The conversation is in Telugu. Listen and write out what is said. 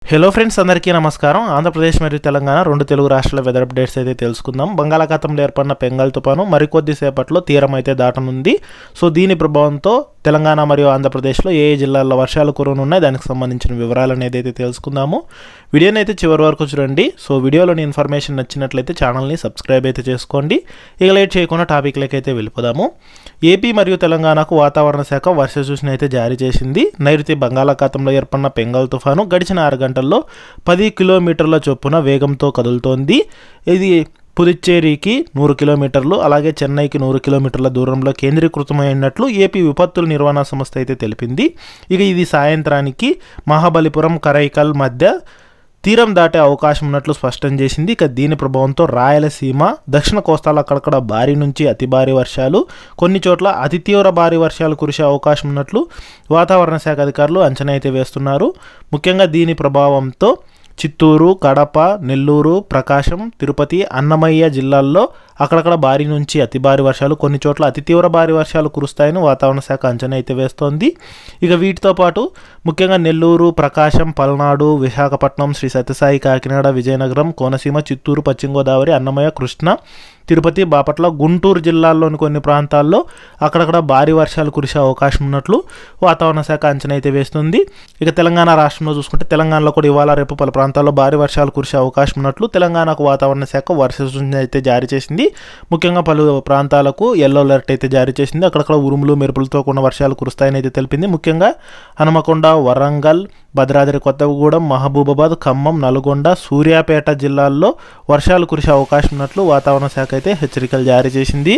హలో ఫ్రెండ్స్, అందరికీ నమస్కారం. ఆంధ్రప్రదేశ్ మరియు తెలంగాణ రెండు తెలుగు రాష్ట్రాల వెదర్ అప్డేట్స్ అయితే తెలుసుకుందాం. బంగాళాఖాతంలో ఏర్పడిన బెంగాల్ తుఫాను మరికొద్ది సేపట్లో తీరం అయితే దాటనుంది. సో దీని ప్రభావంతో తెలంగాణ మరియు ఆంధ్రప్రదేశ్లో ఏ జిల్లాల్లో వర్షాలు కురవనున్నాయి, దానికి సంబంధించిన వివరాలు అనేది అయితే తెలుసుకుందాము. వీడియోని అయితే చివరి వరకు చూడండి. సో వీడియోలోని ఇన్ఫర్మేషన్ నచ్చినట్లయితే ఛానల్ని సబ్స్క్రైబ్ అయితే చేసుకోండి. ఇక లేట్ చేయకుండా టాపిక్లకి అయితే వెళ్ళిపోదాము. ఏపీ మరియు తెలంగాణకు వాతావరణ శాఖ వర్ష సూచన అయితే జారీ చేసింది. నైరుతి బంగాళాఖాతంలో ఏర్పడిన బెంగాల్ తుఫాను గడిచిన 6 గంటల్లో 10 కిలోమీటర్ల చొప్పున వేగంతో కదులుతోంది. ఇది పుదుచ్చేరికి 100 కిలోమీటర్లు, అలాగే చెన్నైకి 100 కిలోమీటర్ల దూరంలో కేంద్రీకృతమైనట్లు ఏపీ విపత్తుల నిర్వహణ సంస్థ అయితే తెలిపింది. ఇక ఇది సాయంత్రానికి మహాబలిపురం కరైకల్ మధ్య తీరం దాటే అవకాశం ఉన్నట్లు స్పష్టం చేసింది. ఇక దీని ప్రభావంతో రాయలసీమ, దక్షిణ కోస్తాలో అక్కడక్కడ భారీ నుంచి అతి భారీ వర్షాలు, కొన్ని చోట్ల అతి తీవ్ర భారీ వర్షాలు కురిసే అవకాశం ఉన్నట్లు వాతావరణ శాఖ అధికారులు అంచనా అయితే వేస్తున్నారు. ముఖ్యంగా దీని ప్రభావంతో చిత్తూరు, కడప, నెల్లూరు, ప్రకాశం, తిరుపతి, అన్నమయ్య జిల్లాల్లో అక్కడక్కడ భారీ నుంచి అతి భారీ వర్షాలు, కొన్ని చోట్ల అతి తీవ్ర భారీ వర్షాలు కురుస్తాయని వాతావరణ శాఖ అంచనా అయితే వేస్తోంది. ఇక వీటితో పాటు ముఖ్యంగా నెల్లూరు, ప్రకాశం, పల్నాడు, విశాఖపట్నం, శ్రీ సత్యసాయి, కాకినాడ, విజయనగరం, కోనసీమ, చిత్తూరు, పశ్చిమ గోదావరి, అన్నమయ్య, కృష్ణా, తిరుపతి, బాపట్ల, గుంటూరు జిల్లాల్లోని కొన్ని ప్రాంతాల్లో అక్కడక్కడ భారీ వర్షాలు కురిసే అవకాశం ఉన్నట్లు వాతావరణ శాఖ అంచనా అయితే వేస్తుంది. ఇక తెలంగాణ రాష్ట్రంలో చూసుకుంటే తెలంగాణలో కూడా ఇవాళ రేపు పలు ప్రాంతాల్లో భారీ వర్షాలు కురిసే అవకాశం ఉన్నట్లు తెలంగాణకు వాతావరణ శాఖ వర్ష సూచన అయితే జారీ చేసింది. ముఖ్యంగా పలు ప్రాంతాలకు ఎల్లో అలర్ట్ అయితే జారీ చేసింది. అక్కడక్కడ ఉరుములు మెరుపులతో కూడిన వర్షాలు కురుస్తాయని అయితే తెలిపింది. ముఖ్యంగా హనుమకొండ, వరంగల్, భద్రాద్రి కొత్తగూడెం, మహబూబాబాద్, ఖమ్మం, నల్గొండ, సూర్యాపేట జిల్లాల్లో వర్షాలు కురిసే అవకాశం ఉన్నట్లు వాతావరణ శాఖ అయితే హెచ్చరికలు జారీ చేసింది.